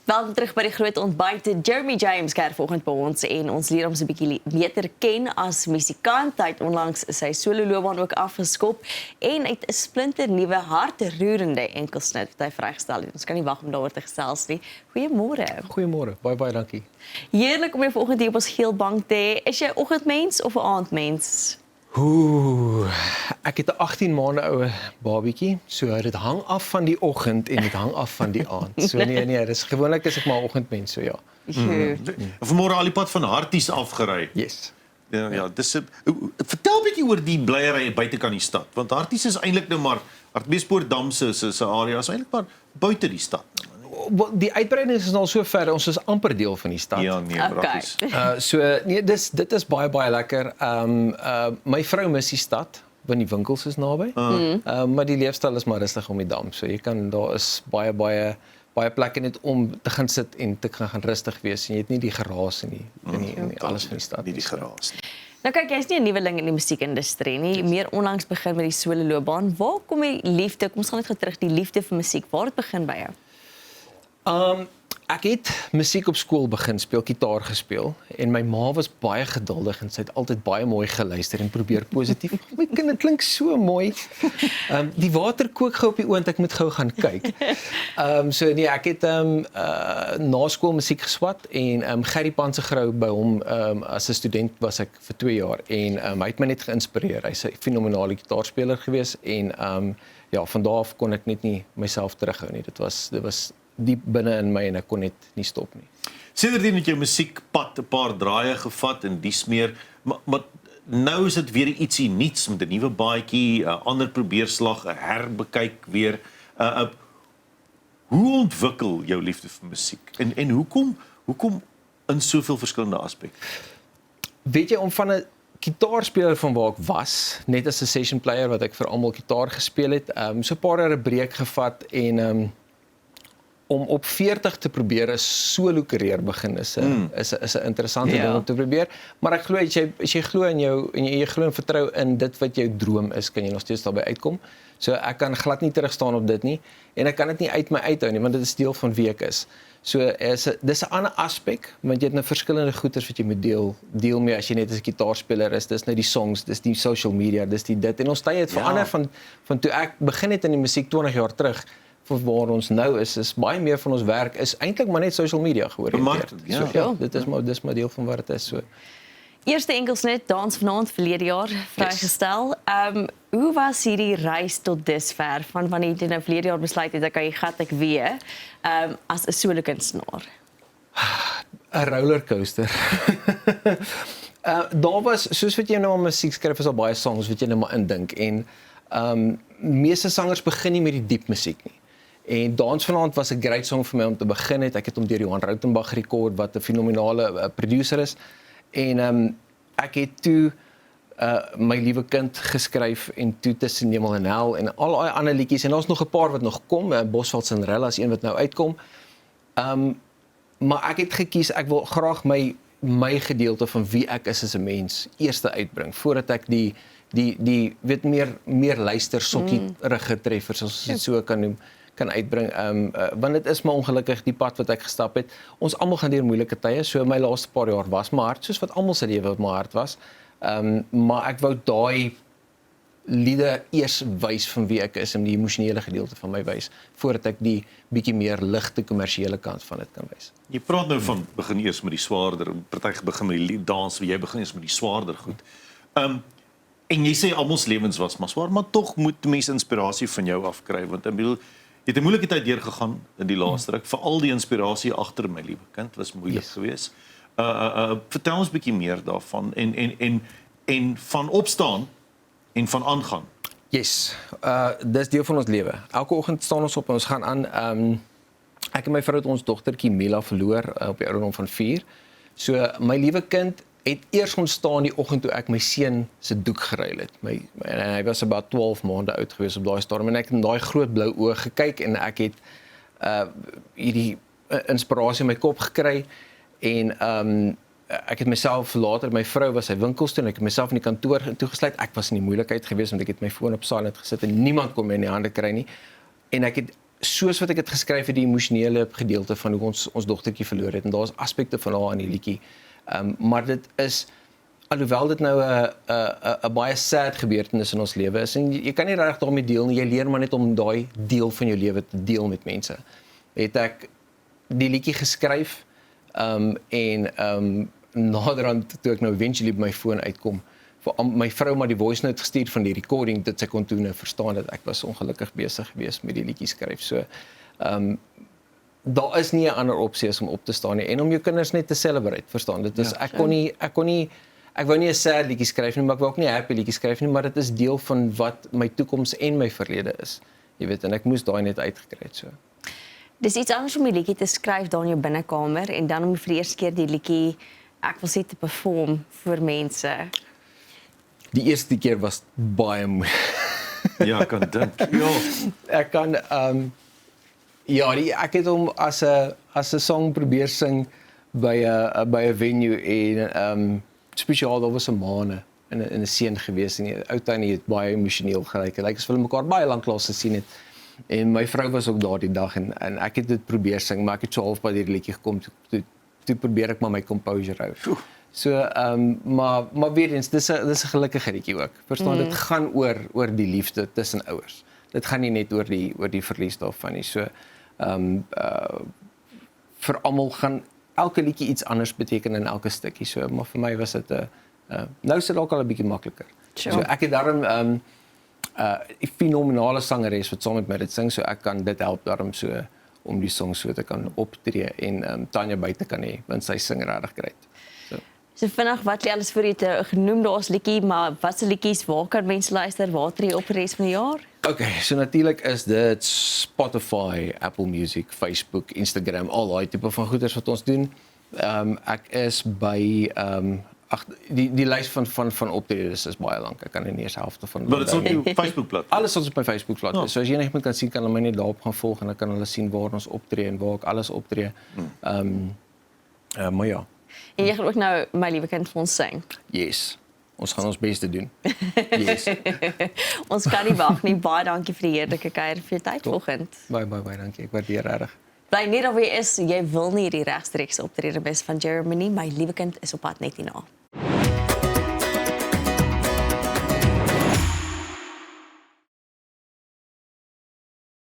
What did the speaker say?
Welkom terug by die groot ontbyt. Jeremy James kuier vanoggend by ons en ons leer hom so 'n bietjie beter ken as musikant. Hy het onlangs sy solo-loopbaan ook afgeskop en uit 'n splinter nuwe hartroerende enkelsnit wat hy vrygestel het. Ons kan nie wag om daaroor te gesels nie. Goeiemôre. Goeiemôre, baie dankie. Heerlik om jou vanoggend hier op ons geel bank te hê. Is jy 'n oggendmens of 'n aandmens? Ek het 'n 18 maande oue babietjie, so dit hang af van die oggend en dit hang af van die aand. So nee, dis gewoonlik is ek maar 'n oggendmens, so ja. Vanmôre al die pad van Harties afgery. Yes. Ja, dis vertel 'n bietjie oor die blyery buitekant die stad, want Harties is eintlik nou maar Hartbeespoortdam se area is eintlik maar buite die stad. Die uitbreiding is al so ver, ons is amper deel van die stad. Ja, nee, prakties. So nee, dit is baie lekker. My vrou mis die stad, want die winkels is naby. Maar die leefstyl is maar rustig om die dam. So jy kan daar is baie plekke net om te gaan sit en te gaan rustig wees en jy het nie die geraas en die alles van die stad nie. Die geraas nie. Nou kyk, jy's nie 'n nuweling in die musiekindustrie nie. Meer onlangs begin met die solo-loopbaan. Waar kom die liefde? Kom ons gaan net gou terug, die liefde vir musiek. Waar het begin by jou? Ek het musiek op skool begin speel, gitaar gespeel en my ma was baie geduldig en sy het altyd baie mooi geluister en probeer positief. My kind, dit klink so mooi. Die water kook gou op die oond, ek moet gou gaan kyk. So nee, ek het na skool musiek geswat en Gerry Pansegrou by hom as 'n student was ek vir 2 jaar en hy het my net geïnspireer. Hy's 'n fenominale gitaarspeler gewees en ja, van daar af kon ek net nie myself terughou nie. Dit was diep binne in my en ek kon net nie stop nie. Sedertdien het jou musiekpad 'n paar draaie gevat en dies meer, maar nou is dit weer ietsie nuuts met 'n nuwe baadjie, 'n ander probeerslag, 'n herbekyk weer. Hoe ontwikkel jou liefde vir musiek? En hoekom in soveel verskillende aspekte? Weet jy, om van 'n gitaarspeler van waar ek was, net as 'n session player wat ek vir almal gitaar gespeel het, so 'n paar jaar 'n breek gevat en om op 40 te probeer 'n solo karier begin is 'n interessante ding om te probeer, maar ek glo as jy glo in jou en jy glo en vertrou in dit wat jou droom is, kan jy nog steeds daarby uitkom. So ek kan glad nie terugstaan op dit nie en ek kan dit nie uit my uithou nie, want dit is deel van wie ek is. So dis 'n ander aspek, want jy het nou verskillende goeders wat jy moet deel mee as jy net as 'n gitaarspeler is. Dis nou die songs, dis die social media, dis die dit en ons tye het verander van toe ek begin het in die musiek 20 jaar terug. Waar ons nou is baie meer van ons werk is eintlik maar net social media georiënteerd. So, ja, dis maar deel van wat dit is. So. Eerste enkelsnit Dans Vanaand verlede jaar vrygestel. Hoe was hierdie reis tot dusver van wanneer jy nou verlede jaar besluit het ek gat ek weer as 'n solo kunstenaar? 'n rollercoaster. Daar was soos wat jy nou aan musiek skryf is al baie songs wat jy nou maar indink en meeste sangers begin nie met die diep musiek nie. En Dans Vanaand was 'n great song vir my om te begin het. Ek het hom deur Johan Rautenbach gerekord wat 'n fenominale producer is. En ek het toe My Liewe Kind geskryf en toe Tussen Hemel en Hel en al daai ander liedjies en daar's nog 'n paar wat nog kom. Bosveld Cinderella is een wat nou uitkom. Maar ek het gekies ek wil graag my gedeelte van wie ek is as 'n mens eerste uitbring voordat ek die weet meer luister sokkierige treffers as dit so kan noem kan uitbring want dit is maar ongelukkig die pad wat ek gestap het. Ons almal gaan deur moeilike tye, so my laaste paar jaar was maar hard soos wat almal se lewe wat maar hard was. Maar ek wou daai liede eers wys van wie ek is en die emosionele gedeelte van my wys voordat ek die bietjie meer ligte kommersiële kant van dit kan wys. Jy praat nou van begin eers met die swaarder, party begin met die dans, jy begin eers met die swaarder goed. En jy sê almal se lewens was maar swaar, maar tog moet mense inspirasie van jou afkry want ek bedoel jy het 'n moeilike tyd deurgegaan in die laaste ruk, veral die inspirasie agter My Liewe Kind was moeilik geweest. Vertel ons 'n bietjie meer daarvan en van opstaan en van aangaan. Yes, dis deel van ons lewe. Elke oggend staan ons op en ons gaan aan. Ek en my vrou het ons dogtertjie Mila verloor op die ouderdom van 4. So My Liewe Kind het eers ontstaan die oggend toe ek my seun se doek geruil het. En hy was about 12 maande oud gewees op daai stadium en ek het in daai groot blou oë gekyk en ek het hierdie inspirasie in my kop gekry en ek het myself later, my vrou was sy winkels toe en ek het myself in die kantoor toegesluit. Ek was in die moeilikheid geweest want ek het my foon op silent gesit en niemand kon my in die hande kry nie. En ek het soos wat ek dit geskryf het, die emosionele gedeelte van hoe ons dogtertjie verloor het en daar's aspekte van haar in die liedjie. Maar dit is alhoewel dit nou 'n baie sad gebeurtenis in ons lewe is en jy kan nie regtig daarmee deel nie, jy leer maar net om daai deel van jou lewe te deel met mense. Het ek die liedjie geskryf naderhand toe ek nou eventually by my foon uitkom, vir my vrou maar die voice note gestuur van die recording, dit sy kon toe nou verstaan dat ek was ongelukkig besig geweest met die liedjie skryf. So daar is nie 'n ander opsie as om op te staan nie en om jou kinders net te celebrate, verstaan. Dit is ek wou nie 'n sad liedjie skryf nie, maar ek wou ook nie 'n happy liedjie skryf nie, maar dit is deel van wat my toekoms en my verlede is. Jy weet, en ek moes daai net uitgekry het so. Dis iets anders om die liedjie te skryf daar in jou binnekamer en dan om vir die eerste keer die liedjie, ek wil sê, te perform vir mense. Die eerste keer was baie moeilik. Ja, ek kan dink. Ja. Ek kan ek het hom as 'n song probeer sing by 'n venue en spesiaal daar was 'n maane in 'n seën gewees en die ou tannie het baie emosioneel geraak. Lyk asof hulle mekaar baie lank lank gesien het. En my vrou was ook daar die dag en ek het dit probeer sing, maar ek het so halfpad hierdie liedjie gekom toe probeer ek maar my composure hou. So maar weer eens dis 'n gelukkige liedjie ook. Verstaan, dit gaan oor die liefde tussen ouers. Dit gaan nie net oor die verlies daarvan nie. So vir almal gaan elke liedjie iets anders beteken in elke stukkie. So maar vir my was dit nou is dit dalk al 'n bietjie makliker. Sure. So ek het daarom 'n fenominale sangeres wat saam met my dit sing, so ek kan dit help daarom so om die song so te kan optree en Tanya by te kan hê, want sy sing regtig great. So vinnig, wat jy alles vir jy te genoem daar's liedjie, maar wat se liedjies, waar kan mense luister, waar tree jy op die res van die jaar? Okay, so natuurlik is dit Spotify, Apple Music, Facebook, Instagram, al daai tipe van goeders wat ons doen. Ek is by die lys van optredes is baie lank. Ek kan nie eens helfte van. Maar dit is op jou Facebook-blad. Alles ons op my Facebook-blad. So as jy net kan sien, kan hulle my net daarop gaan volg en dan kan hulle sien waar ons optree en waar ek alles optree. Maar ja. En jy gaan ook nou My Liewe Kind vir ons sing. Yes. Ons gaan ons bes te doen. Yes. Ons kan nie wag nie. Baie dankie vir die heerlike kuier vir jou tyd vanoggend. Baie dankie. Ek waardeer regtig. Bly net waar jy is. Jy wil nie hierdie regstreekse optrede mis van Jeremy nie. My Liewe Kind is op pad net hierna.